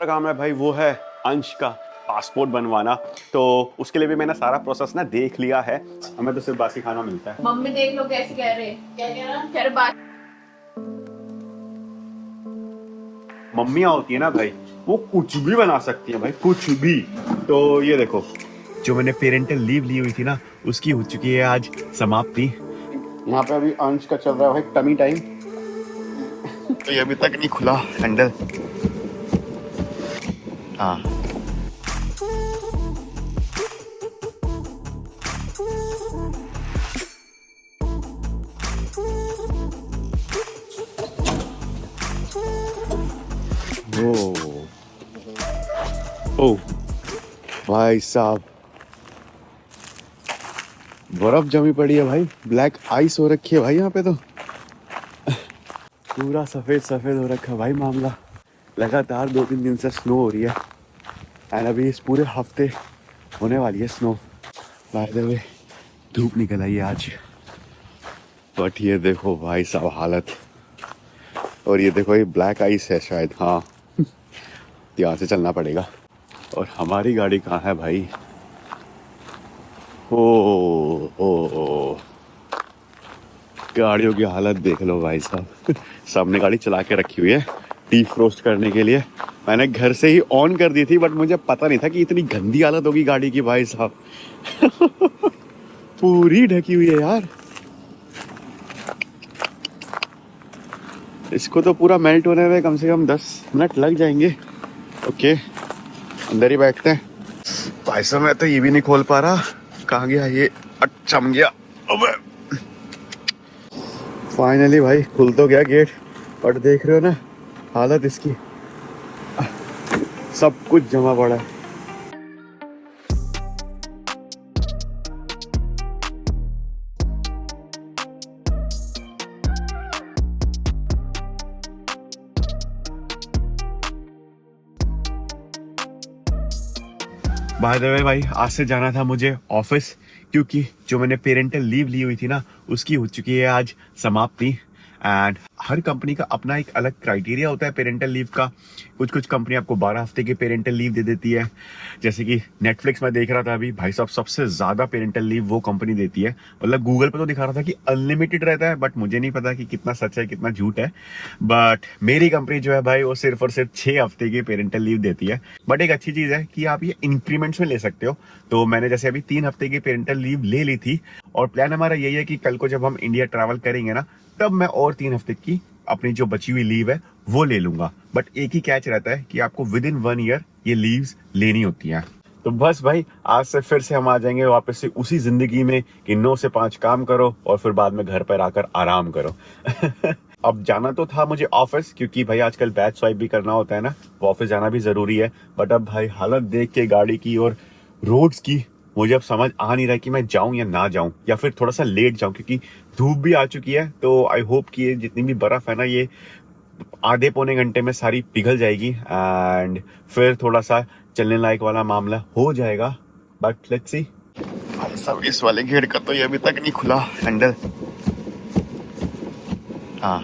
काम है भाई वो है अंश का पासपोर्ट बनवाना। तो उसके लिए भी मैंने सारा प्रोसेस ना देख लिया है। हमें तो सिर्फ बासी खाना मिलता है। मम्मी देख लो कैसे कह रहे हैं। क्या कह रहा? कह रहे बात। मम्मियाँ होती है ना भाई, वो कुछ भी बना सकती है भाई, कुछ भी। तो ये देखो, जो मैंने पेरेंटल लीव ली हुई थी ना, उसकी हो चुकी है आज समाप्ति। यहाँ पे अभी अंश का चल रहा है भाई टमी टाइम। तो ये अभी तक नहीं खुला हैंडल। हाँ, ओ ओ भाई साहब, बर्फ जमी पड़ी है भाई, ब्लैक आइस हो रखी है भाई यहाँ पे। तो पूरा सफेद सफेद हो रखा है भाई मामला। लगातार 2-3 दिन से स्नो हो रही है एंड अभी इस पूरे हफ्ते होने वाली है स्नो। बाय द वे, धूप निकल आई है आज, बट ये देखो भाई साहब हालत। और ये देखो, ये ब्लैक आइस है शायद, हाँ यहाँ से चलना पड़ेगा। और हमारी गाड़ी कहाँ है भाई? ओ गाड़ियों की हालत देख लो भाई साहब। सामने गाड़ी चला के रखी हुई है डीफ्रोस्ट करने के लिए। मैंने घर से ही ऑन कर दी थी, बट मुझे पता नहीं था कि इतनी गंदी हालत होगी गाड़ी की भाई साहब। पूरी ढकी हुई है यार, इसको तो पूरा मेल्ट होने में कम से कम 10 मिनट लग जाएंगे। ओके, अंदर ही बैठते हैं। भाई साहब मैं तो ये भी नहीं खोल पा रहा, कहाँ गया ये? अच्छा गया। अबे फाइनली भाई खुल तो गया गेट, बट देख रहे हो ना हालत इसकी, सब कुछ जमा पड़ा है। बाय द वे भाई, आज से जाना था मुझे ऑफिस, क्योंकि जो मैंने पेरेंटल लीव ली हुई थी ना, उसकी हो चुकी है आज समाप्ति। एंड हर कंपनी का अपना एक अलग क्राइटेरिया होता है पेरेंटल लीव का। कुछ कुछ कंपनी आपको 12 हफ्ते की पेरेंटल लीव दे देती है, जैसे कि नेटफ्लिक्स में देख रहा था अभी भाई साहब, सबसे ज्यादा पेरेंटल लीव वो कंपनी देती है। मतलब गूगल पे तो दिखा रहा था कि अनलिमिटेड रहता है, बट मुझे नहीं पता कि कितना सच है कितना झूठ है। बट मेरी कंपनी जो है भाई, वो सिर्फ और सिर्फ 6 हफ्ते की पेरेंटल लीव देती है। बट एक अच्छी चीज है कि आप ये इंक्रीमेंट्स में ले सकते हो। तो मैंने जैसे अभी 3 हफ्ते की पेरेंटल लीव ले ली थी, और प्लान हमारा यही है कि कल को जब हम इंडिया ट्रैवल करेंगे ना, तब मैं और 3 हफ्ते की अपनी जो बची हुई लीव है वो ले लूंगा। बट एक ही कैच रहता है कि आपको विद इन 1 ईयर ये लीव्स लेनी होती हैं। तो बस भाई, आज से फिर से हम आ जाएंगे वापस से उसी जिंदगी में कि 9 से 5 काम करो और फिर बाद में घर पर आकर आराम करो। अब जाना तो था मुझे ऑफिस, क्योंकि भाई आजकल बैच स्वाइप भी करना होता है ना, तो ऑफिस जाना भी जरूरी है। बट अब भाई हालत देख के गाड़ी की और रोड्स की, मुझे अब समझ आ नहीं रहा कि मैं जाऊं या ना जाऊं, या फिर थोड़ा सा लेट जाऊं, क्योंकि धूप भी आ चुकी है। तो आई होप कि ये जितनी भी बर्फ है ना, ये आधे पौने घंटे में सारी पिघल जाएगी एंड फिर थोड़ा सा चलने लायक वाला मामला हो जाएगा। But let's see. भाई साहब इस वाले गेट का तो ये अभी तक नहीं खुला हैंडल। हाँ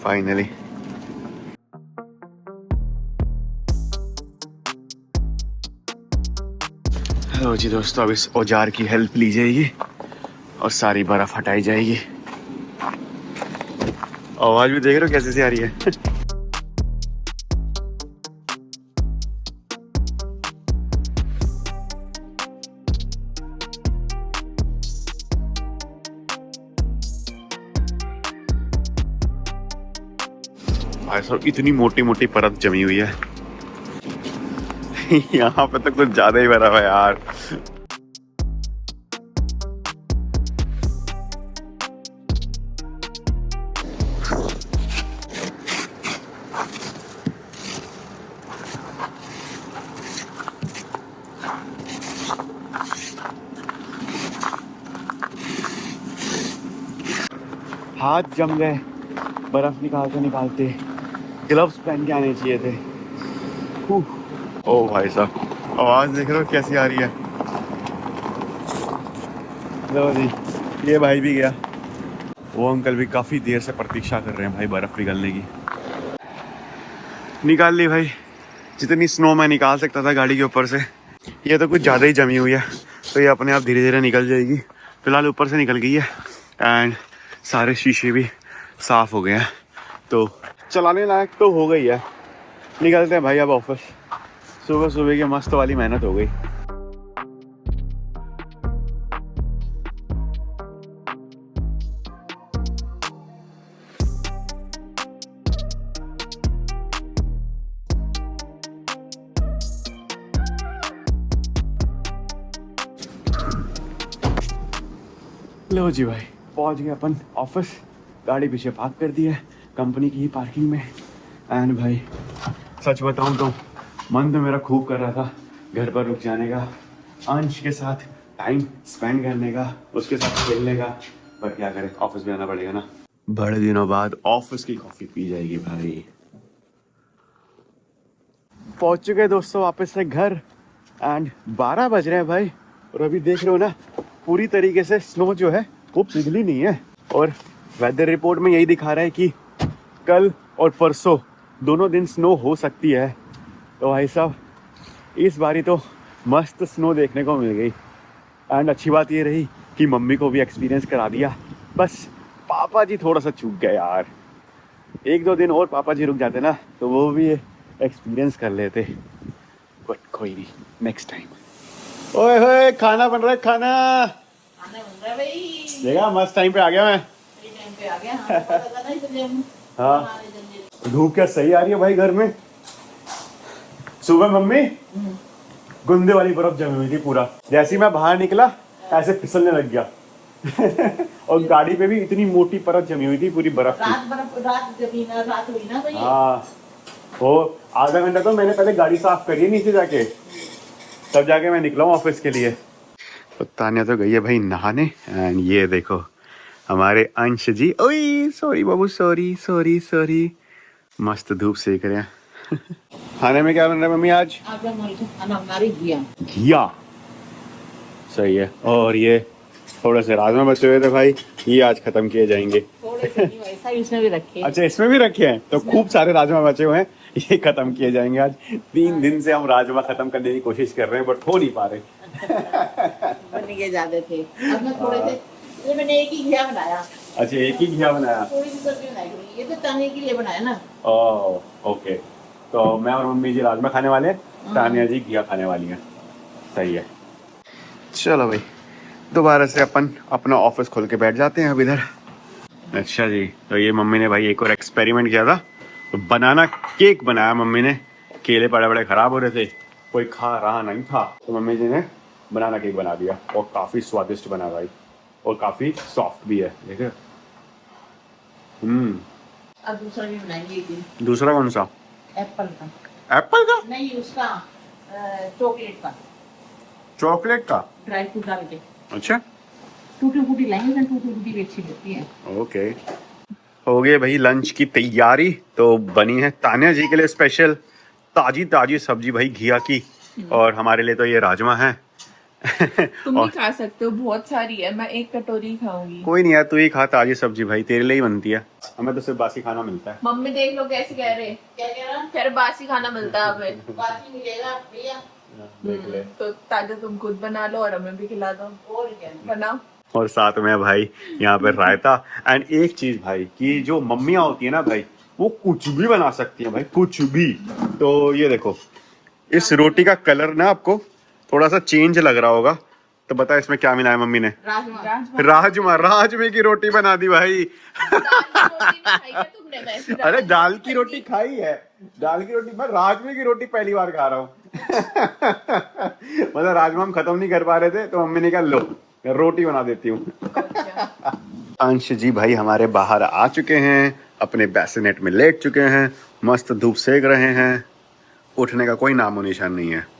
फाइनली। हेलो जी दोस्तों, अब इस औजार की हेल्प ली जाएगी और सारी बर्फ हटाई जाएगी। आवाज भी देख रहे हो कैसे से आ रही है। भाई साहब इतनी मोटी मोटी परत जमी हुई है। यहाँ पे तो कुछ ज्यादा ही बर्फ है यार। हाथ जम गए बर्फ निकालते निकालते, ग्लव्स पहन के आने चाहिए थे। ओ भाई साहब, आवाज देख रहे हो कैसी आ रही है। लो जी, ये भाई भी गया। वो अंकल भी काफी देर से प्रतीक्षा कर रहे हैं भाई बर्फ पिघलने की। निकाल ली भाई जितनी स्नो मैं निकाल सकता था गाड़ी के ऊपर से। ये तो कुछ ज़्यादा ही जमी हुई है, तो ये अपने आप धीरे धीरे निकल जाएगी। फिलहाल ऊपर से निकल गई है एंड सारे शीशे भी साफ हो गए हैं, तो चलाने लायक तो हो गई है। निकलते हैं भाई अब ऑफिस। सुबह सुबह की मस्त वाली मेहनत हो गई। लो जी भाई, पहुंच गए अपन ऑफिस। गाड़ी पीछे पार्क कर दी है कंपनी की पार्किंग में। एंड भाई सच बताऊं तो मन तो मेरा खूब कर रहा था घर पर रुक जाने का, अंश के साथ टाइम स्पेंड करने का, उसके साथ खेलने का, पर क्या करें, ऑफिस भी आना पड़ेगा ना। बड़े दिनों बाद ऑफिस की कॉफी पी जाएगी भाई। पहुंच चुके दोस्तों वापस से घर एंड 12 बज रहे हैं भाई। और अभी देख रहे हो ना, पूरी तरीके से स्नो जो है वो पिघली नहीं है। और वेदर रिपोर्ट में यही दिखा रहा है कि कल और परसों दोनों दिन स्नो हो सकती है। तो भाई साहब इस बारी तो मस्त स्नो देखने को मिल गई। एंड अच्छी बात ये रही कि मम्मी को भी एक्सपीरियंस करा दिया। बस पापा जी थोड़ा सा चूक गए यार, 1-2 दिन और पापा जी रुक जाते ना तो वो भी एक्सपीरियंस कर लेते। बट कोई नहीं, नेक्स्ट टाइम। ओए होए, खाना बन रहा है, खाना खाना बन रहा है भाई। देखा, मस्त टाइम पे आ गया मैं। सही टाइम पे आ गया। हाँ, पता था ना इसलिए हम हाँ। बना रहे जल्दी। धूप क्या सही आ रही है भाई घर में। सुबह मम्मी गुंदे वाली बर्फ जमी हुई थी पूरा, जैसे ही मैं बाहर निकला ऐसे फिसलने लग गया। और गाड़ी पे भी इतनी मोटी परत जमी हुई थी पूरी बर्फ की। रात हुई ना भाई। हाँ, वो आधा घंटा तो मैंने पहले गाड़ी साफ करी नीचे जाके, तब जाके मैं निकला हूँ ऑफिस के लिए। तो तान्या तो गई है भाई नहाने। एंड ये देखो हमारे अंश जी, ओए सॉरी बाबू, सॉरी सॉरी सॉरी, मस्त धूप सेक रहे हैं। खाने में क्या बन रहा है मम्मी आज? खाना हमारी घिया। सही है। और ये थोड़े से राजमा बचे हुए थे भाई, ये आज खत्म किए जाएंगे। थोड़े से नहीं, वैसा ही इसमें भी रखे। अच्छा, इसमें भी रखे हैं, तो खूब सारे राजमा बचे हुए हैं, ये खत्म किए जाएंगे आज। 3 दिन से हम राजमा खत्म करने की कोशिश कर रहे हैं बट हो नहीं पा रहे। बन के ज्यादा थे, अब मैं थोड़े से, ये मैंने एक ही घिया बनाया। अच्छा, एक ही घिया बनाया? थोड़ी सी सब्जी बनाई थी, ये तो ताने के लिए बनाया ना। ओके, तो मैं और मम्मी जी राजमा खाने वाले हैं, तानिया जी घिया खाने वाली हैं। सही है। चलो भाई, दोबारा से अपन अपना ऑफिस खोल के बैठ जाते हैं अब इधर। अच्छा जी, तो ये मम्मी ने भाई एक और एक्सपेरिमेंट किया था, तो बनाना केक बनाया मम्मी ने। केले बड़े बड़े खराब हो रहे थे, कोई खा रहा नहीं था, तो मम्मी जी ने बनाना केक बना दिया और काफ़ी स्वादिष्ट बना भाई, और काफ़ी सॉफ्ट भी है। देखो। अब दूसरा भी बनाएंगे एक दिन। दूसरा कौन सा? एप्पल का। एप्पल का? नहीं, उसका चॉकलेट का। चॉकलेट का? ड्राई फ्रूट डाल के। अच्छा, टूटी फूटी लाएंगे ना, टूटी फूटी भी अच्छी लगती है। ओके। हो गई भाई लंच की तैयारी, तो बनी है तान्या जी के लिए स्पेशल ताजी ताजी सब्जी भाई घिया की, और हमारे लिए तो ये राजमा है। तुम भी खा सकते हो, बहुत सारी है, मैं एक कटोरी खाऊंगी। कोई नहीं यार, तू ही खा ताजी सब्जी भाई, तेरे लिए ही बनती है, हमें तो सिर्फ बासी खाना मिलता है। मम्मी देख लो कैसे कह रहे। क्या कह रहा? कह रहे बासी खाना मिलता है हमें। बाकी मिलेगा भैया। देख ले। तो ताजा तुम खुद बना लो और हमें भी खिला दो। और क्या? बनाओ। और साथ में भाई यहाँ पे रायता। एंड एक चीज भाई कि जो मम्मियाँ होती है ना भाई, वो कुछ भी बना सकती है भाई, कुछ भी। तो ये देखो, इस रोटी का कलर ना आपको थोड़ा सा चेंज लग रहा होगा, तो बता इसमें क्या मिला है मम्मी ने? राजमा। राजमे की रोटी बना दी भाई। तुमने अरे दाल की रोटी खाई है, दाल की रोटी, मैं राजमे की रोटी पहली बार खा रहा हूँ। मतलब राजमा हम खत्म नहीं कर पा रहे थे, तो मम्मी ने कहा लो रोटी बना देती हूँ। अंश जी भाई हमारे बाहर आ चुके हैं, अपने बैसिनेट में लेट चुके हैं, मस्त धूप सेक रहे हैं, उठने का कोई नामो निशान नहीं है।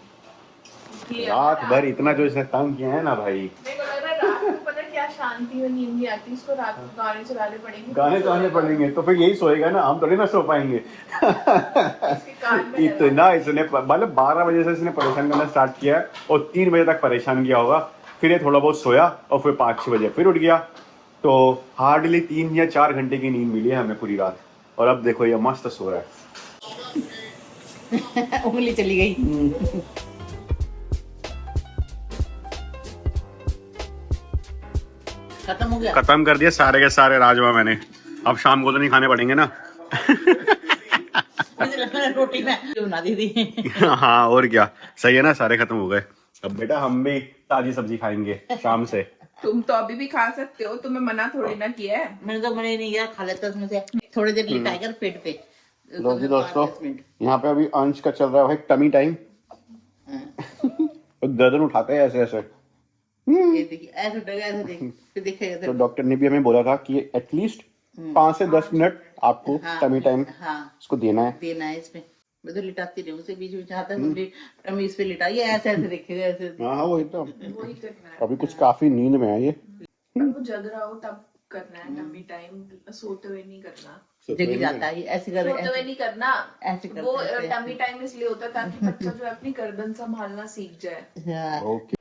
रात भर इतना जो इसने तंग किया है ना भाई। मेरे को लग रहा है रात को पता है क्या शांति में नींद नहीं आती, इसको रात को गाने चलाने पड़ेंगे। गाने चलाने पड़ेंगे तो फिर यही सोएगा ना, हम थोड़ी ना सो पाएंगे। इसके कान में इतना इसने मतलब 12 बजे से इसने परेशान करना स्टार्ट किया है, और 3 बजे तक परेशान किया होगा। फिर ये थोड़ा बहुत सोया और फिर 5-6 बजे फिर उठ गया, तो हार्डली 3 या 4 घंटे की नींद मिली है हमें पूरी रात। और अब देखो ये मस्त सो रहा है। उंगली चली गई। खत्म हो गया। खत्म कर दिया सारे के सारे राजमा मैंने। अब शाम को तो नहीं खाने पड़ेंगे ना। मुझे लगा रोटी में बना दी थी। हाँ और क्या, सही है ना, सारे खत्म हो गए। अब बेटा हम भी ताजी सब्जी खाएंगे शाम से। तुम तो अभी भी खा सकते हो, तुम्हें मना थोड़ी ना किया है। मैंने तो मना ही नहीं किया, खा लेता उसमें से थोड़ी देर लिटाएगा पेट पे। लो जी दोस्तों, यहाँ पे अभी अंश का चल रहा है भाई टमी टाइम। तो गर्दन उठाते हैं ऐसे ऐसे। ये देखिए ऐसे उठेगा, ऐसे देखिए फिर दिखेगा। तो डॉक्टर ने भी हमें बोला था कि एटलीस्ट 5 से 10 मिनट आपको टमी टाइम हाँ इसको देना है। देना है इसमें। मैं तो लिटाती रहूं उसे बीच में, जहाँ तक टमी इस पे लिटाई ऐसे ऐसे देखेगा ऐसे। हाँ वही तो, वही करना है। अभी कुछ काफी नींद में है ये। वो जग रहा हो तब करना है टमी टाइम, सोते हुए नहीं करना। जगी जाता है ऐसे कर, सोते हुए नहीं करना। ऐसे करते वो हैं, ऐसे। टमी टाइम इसलिए होता है ताकि बच्चा जो है अपनी गर्दन संभालना सीख जाए। हाँ। ओके,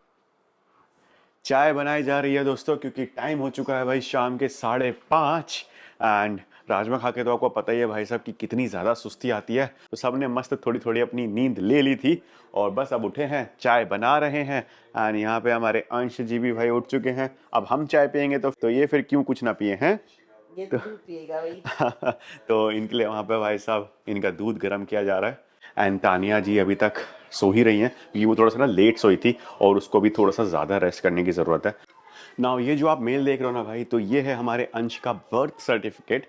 चाय बनाई जा रही है दोस्तों, क्योंकि टाइम हो चुका है भाई शाम के 5:30। एंड राजमा खा के तो आपको पता ही है भाई साहब कि कितनी ज़्यादा सुस्ती आती है। तो सबने मस्त थोड़ी थोड़ी अपनी नींद ले ली थी और बस अब उठे हैं, चाय बना रहे हैं। एंड यहाँ पे हमारे अंश जी भी भाई उठ चुके हैं। अब हम चाय पियेंगे तो ये फिर क्यों कुछ ना पिए हैं। ये दूध पिएगा भाई। तो इनके लिए वहाँ पे भाई साहब इनका दूध गर्म किया जा रहा है। एंड तानिया जी अभी तक सो ही रही हैं, क्योंकि वो थोड़ा सा ना लेट सोई थी और उसको भी थोड़ा सा ज़्यादा रेस्ट करने की ज़रूरत है। नाउ ये जो आप मेल देख रहे हो ना भाई, तो ये है हमारे अंश का बर्थ सर्टिफिकेट।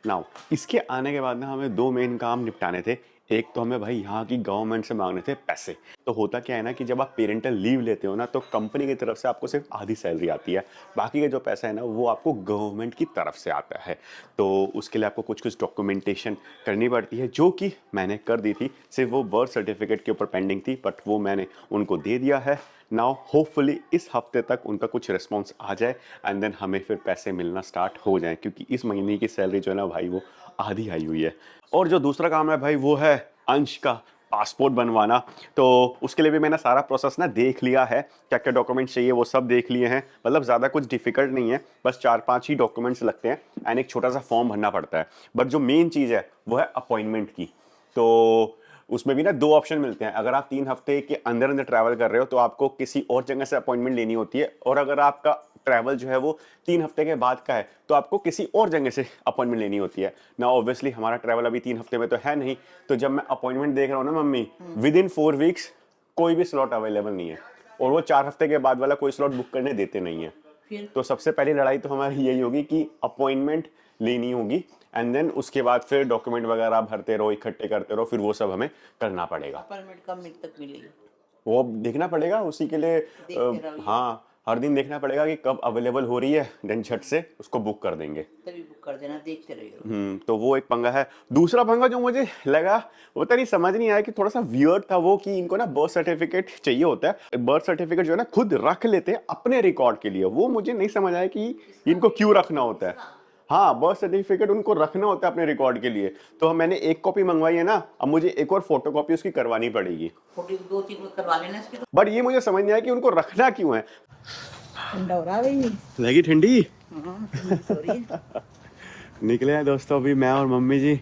नाउ इसके आने के बाद ना हमें 2 मेन काम निपटाने थे। एक तो हमें भाई यहाँ की गवर्नमेंट से मांगने थे पैसे। तो होता क्या है ना कि जब आप पेरेंटल लीव लेते हो ना, तो कंपनी की तरफ से आपको सिर्फ आधी सैलरी आती है, बाकी का जो पैसा है ना वो आपको गवर्नमेंट की तरफ से आता है। तो उसके लिए आपको कुछ कुछ डॉक्यूमेंटेशन करनी पड़ती है, जो कि मैंने कर दी थी। सिर्फ वो बर्थ सर्टिफिकेट के ऊपर पेंडिंग थी, बट वो मैंने उनको दे दिया है। नाउ होपफुली इस हफ्ते तक उनका कुछ रिस्पॉन्स आ जाए एंड देन हमें फिर पैसे मिलना स्टार्ट हो जाए, क्योंकि इस महीने की सैलरी जो है ना भाई वो आधी आई हुई है। और जो दूसरा काम है भाई वो है अंश का पासपोर्ट बनवाना। तो उसके लिए भी मैंने सारा प्रोसेस ना देख लिया है, क्या क्या डॉक्यूमेंट्स चाहिए वो सब देख लिए हैं। मतलब ज़्यादा कुछ डिफिकल्ट नहीं है, बस 4-5 ही डॉक्यूमेंट्स लगते हैं एंड एक छोटा सा फॉर्म भरना पड़ता है। बट जो मेन चीज़ है वो है अपॉइंटमेंट की। तो उसमें भी ना 2 ऑप्शन मिलते हैं। अगर आप 3 हफ्ते के अंदर अंदर ट्रैवल कर रहे हो तो आपको किसी और जगह से अपॉइंटमेंट लेनी होती है, और अगर आपका ट्रैवल जो है वो 3 हफ्ते के बाद का है तो आपको किसी और जगह से अपॉइंटमेंट लेनी होती है ना। ऑब्वियसली हमारा ट्रैवल अभी 3 हफ्ते में तो है नहीं, तो जब मैं अपॉइंटमेंट देख रहा हूँ ना मम्मी, विद इन 4 वीक्स कोई भी स्लॉट अवेलेबल नहीं है, और वो 4 हफ्ते के बाद वाला कोई स्लॉट बुक करने देते नहीं है। तो सबसे पहली लड़ाई तो हमारी यही होगी कि अपॉइंटमेंट लेनी होगी, एंड देन उसके बाद फिर डॉक्यूमेंट वगैरह भरते रहो, इकट्ठे करते रहो, फिर वो सब हमें करना पड़ेगा। अपॉइंटमेंट कब मिनट तक मिलेगी वो अब देखना पड़ेगा, उसी के लिए हाँ हर दिन देखना पड़ेगा कि कब अवेलेबल हो रही है, देन झट से उसको बुक कर देंगे। तभी बुक कर देना, देखते रहिए। तो वो एक पंगा है। दूसरा पंगा जो मुझे लगा वो तो नहीं समझ नहीं आया कि थोड़ा सा वियर्ड था वो, कि इनको ना बर्थ सर्टिफिकेट चाहिए होता है। बर्थ सर्टिफिकेट जो है ना खुद रख लेते हैं अपने रिकॉर्ड के लिए, वो मुझे नहीं समझ आया कि इनको क्यों रखना होता है। हाँ बर्थ सर्टिफिकेट उनको रखना होता है अपने रिकॉर्ड के लिए। तो मैंने एक कॉपी मंगवाई है ना, अब मुझे एक और फोटो कॉपी उसकी करवानी पड़ेगी। फोटो 2-3 करवा लेना इसकी। बट ये मुझे समझ नहीं आया कि उनको रखना क्यों है। ठंडा हो रहा है भाई, लगी ठंडी। सॉरी। निकले हैं दोस्तों अभी मैं और मम्मी जी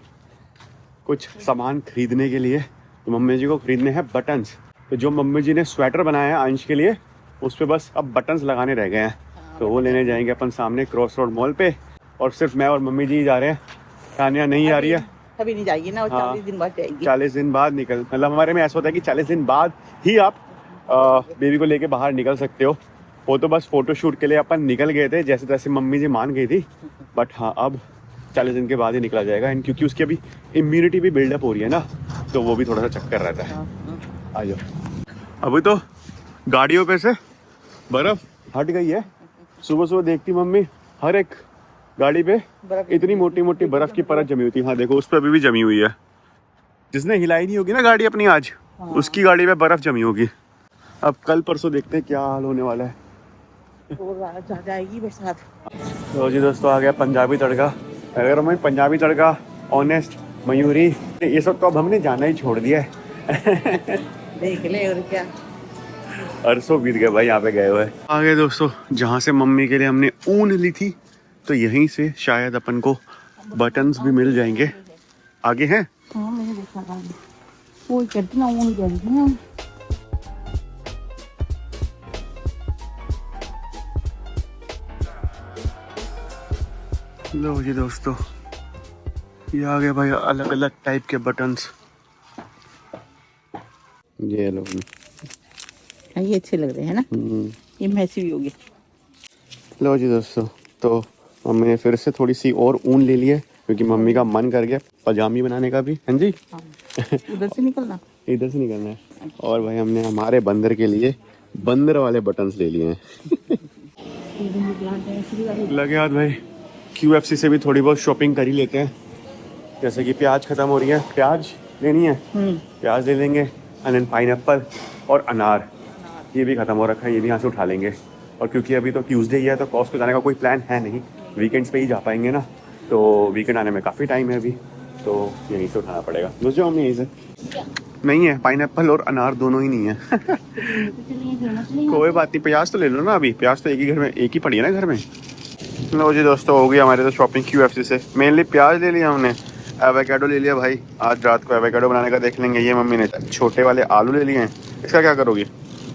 कुछ सामान खरीदने के लिए। तो मम्मी जी को खरीदने हैं बटन्स। तो जो मम्मी जी ने स्वेटर बनाया है अंश के लिए, उस पर बस अब बटन्स लगाने रह गए हैं। तो वो लेने जाएंगे अपन सामने क्रॉस रोड मॉल पे, और सिर्फ मैं और मम्मी जी जा रहे हैं। तानिया नहीं आ रही है, अभी नहीं जाएगी ना, 40 दिन बाद जाएगी। 40 दिन बाद निकल, मतलब हमारे में ऐसा होता है कि 40 दिन बाद ही आप बेबी को लेके बाहर निकल सकते हो। वो तो बस फोटो शूट के लिए अपन निकल गए थे, जैसे तैसे मम्मी जी मान गई थी। बट हाँ अब 40 दिन के बाद ही निकला जाएगा, एंड क्योंकि उसकी अभी इम्यूनिटी भी बिल्डअप हो रही है ना, तो वो भी थोड़ा सा चक्कर रहता है। आ जाओ। अभी तो गाड़ियों पे से बर्फ हट गई है। सुबह सुबह देखती मम्मी हर एक गाड़ी पे इतनी मोटी मोटी बर्फ की परत जमी हुई थी। हाँ देखो उस पर अभी भी जमी हुई है। जिसने हिलाई नहीं होगी ना गाड़ी अपनी आज, उसकी गाड़ी पे बर्फ जमी होगी। अब कल परसों देखते हैं क्या हाल होने वाला है। जाएगी बरसात। तो जी दोस्तों आ गया पंजाबी तड़का। अगर हमें पंजाबी तड़का, ऑनेस्ट, मयूरी, ये सब तो अब हमने जाना ही छोड़ दिया है। देख ले और क्या, अरसों बीत गए भाई यहाँ पे गए हुए। आ गए दोस्तों जहाँ से मम्मी के लिए हमने ऊन ली थी, तो यहीं से शायद अपन को बटन्स भी मिल जाएंगे। आगे हैं वो कितना ऊन कहते हैं। लो जी दोस्तों, ये आ गए भाई अलग अलग टाइप के बटन्स। ये लो। ये अच्छे लग रहे हैं ना, ये मैसी भी होगी। लो जी दोस्तों, तो मम्मी ने फिर से थोड़ी सी और ऊन ले ली है क्योंकि मम्मी का मन कर गया पजामी बनाने का भी। हाँ जी, उधर से निकलना, इधर से निकलना है। और भाई हमने हमारे बंदर के लिए बंदर वाले बटन्स ले लिए हैं। लगे हाथ भाई, QFC से भी थोड़ी बहुत शॉपिंग कर ही लेते हैं। जैसे कि प्याज खत्म हो रही है, प्याज लेनी है, प्याज ले लेंगे। एंड देन पाइनएप्पल और अनार, ये भी खत्म हो रखा है, ये भी यहाँ से उठा लेंगे। और क्योंकि अभी तो ट्यूसडे ही है तो कॉस्को जाने का कोई प्लान है नहीं, वीकेंड्स पे ही जा पाएंगे ना, तो वीकेंड आने में काफ़ी टाइम है अभी, तो यहीं से उठाना पड़ेगा। घुस जाओ हमने यहीं से। नहीं है, पाइनएप्पल और अनार दोनों ही नहीं है। कोई बात नहीं, प्याज तो ले लो ना, अभी प्याज तो एक ही घर में, एक ही पड़ी है ना घर में। लो जी दोस्तों, हो गई हमारे तो शॉपिंग QFC से। मेनली प्याज ले लिया हमने, एवोकाडो ले लिया भाई, आज रात को एवोकाडो बनाने का देख लेंगे। ये मम्मी ने छोटे वाले आलू ले लिए हैं, इसका क्या करोगी?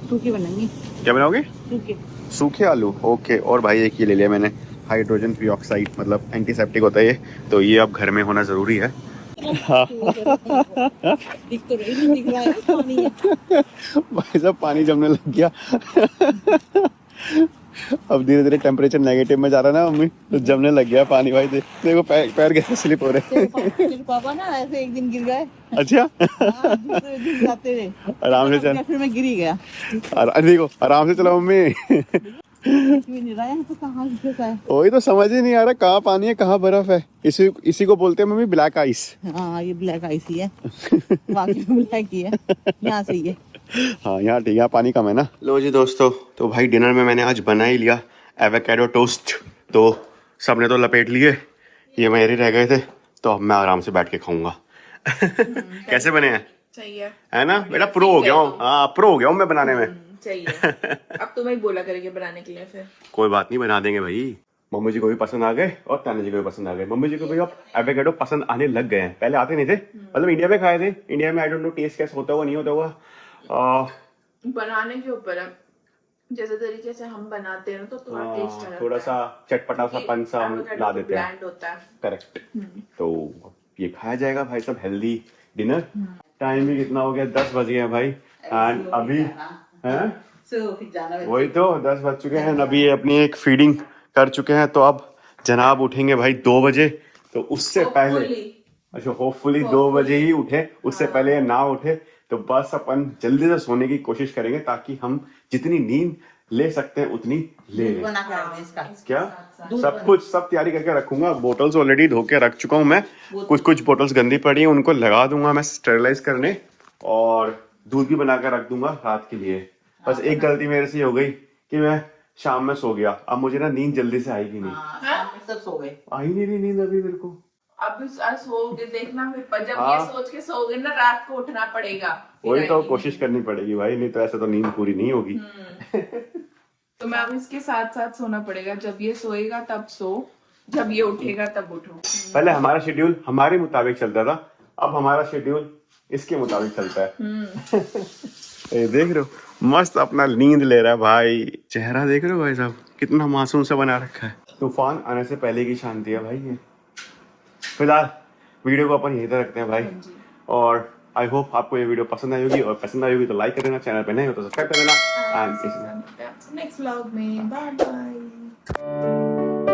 सूखी बनाएंगे। क्या बनाओगे? सूखे सूखे आलू, ओके। और भाई एक ये ले लिया मैंने, हाइड्रोजन पेरोक्साइड, मतलब एंटीसेप्टिक होता है ये, तो ये अब घर में होना ज़रूरी है। दिख तो रही नहीं, दिख रहा है पानी है। भाई साहब पानी जमने लग गया। अब धीरे धीरे टेम्परेचर नेगेटिव में जा रहा है ना मम्मी, तो जमने लग गया पानी। भाई देखो पैर कैसे स्लिप हो रहे हैं। तेरे पापा ना ऐसे एक दिन गिर गए। अच्छा। दूसरे दिन जाते थे, आराम से चल। फिर मैं गिरी गया। देखो आराम से चलो मम्मी। भी नहीं रहा है तो कहाँ गिरता है। वही तो समझ ही नहीं आ रहा, कहाँ पानी है कहाँ बर्फ है। इसी को बोलते हैं मम्मी ब्लैक आइस। हाँ ये ब्लैक आइस ही है, वाकई में ब्लैक ही है, यहाँ से ही है। हाँ यहाँ ठीक है, पानी कम है ना। लो जी दोस्तों, तो भाई डिनर में मैंने आज बना ही लिया एवोकाडो टोस्ट, तो सबने तो लपेट लिए, ये मेरे रह गए थे, तो अब मैं आराम से बैठ के खाऊंगा। कैसे बने हैं? सही है ना बेटा, प्रो हो गया हूँ। हाँ प्रो हो गया हूँ मैं बनाने में। सही है। अब तुम्हें बोला करेंगे बनाने के लिए फिर। कोई बात नहीं, बना देंगे भाई। मम्मी जी को भी पसंद आ गए और ताना जी को भी पसंद आ गए। मम्मी जी को भी अब एवोकाडो पसंद आने लग गए हैं, पहले आते नहीं थे, मतलब इंडिया में खाए थे। इंडिया में आई डोंट नो टेस्ट कैसा होता हुआ नहीं होता हुआ, बनाने के ऊपर है, जैसे तरीके से हम बनाते हैं तो थोड़ा टेस्ट आता है, थोड़ा सा चटपटा सा पन सा हम ला देते हैं। ब्लैंड होता है। करेक्ट। तो ये खाया जाएगा भाई सब, हेल्दी डिनर। टाइम भी कितना हो गया, 10 बज गए हैं भाई। एंड अभी हैं वही तो 10 बज चुके हैं। अभी ये अपनी एक फीडिंग कर चुके हैं, तो अब जनाब उठेंगे भाई 2 बजे। तो उससे पहले, अच्छा होपफुली 2 बजे ही उठे, उससे पहले ना उठे तो बस अपन जल्दी से सोने की कोशिश करेंगे, ताकि हम जितनी नींद ले सकते हैं उतनी ले लें। क्या सब तैयारी करके रखूंगा। बोटल्स ऑलरेडी धो के रख चुका हूँ मैं, कुछ बोटल्स गंदी पड़ी है, उनको लगा दूंगा मैं स्टेरिलाइज करने, और दूध भी बना कर रख दूंगा रात के लिए। बस एक गलती मेरे से हो गई कि मैं शाम में सो गया, अब मुझे ना नींद जल्दी से आएगी नहीं। सब सो गए, आई नहीं रही नींद अभी मेरे को। अब सोओगे देखना, फिर जब ये सोच के सोओगे ना रात को उठना पड़ेगा। वही तो कोशिश करनी पड़ेगी भाई, नहीं तो ऐसे तो नींद पूरी नहीं होगी। तो मैं अब इसके साथ साथ सोना पड़ेगा, जब ये सोएगा तब सो, जब ये उठेगा तब उठो। पहले हमारा शेड्यूल हमारे मुताबिक चलता था, अब हमारा शेड्यूल इसके मुताबिक चलता है। ये देख रहे हो, मस्त अपना नींद ले रहा है भाई। चेहरा देख रहे हो भाई साहब, कितना मासूम सा बना रखा है। तूफान आने से पहले की शांति है भाई ये। फिलहाल वीडियो को अपन यहीं तक रखते हैं भाई, और आई होप आपको ये वीडियो पसंद आई होगी, और पसंद आई होगी तो लाइक कर देना, चैनल पे नए हो तो सब्सक्राइब कर देना। एंड नेक्स्ट व्लॉग में बाय बाय।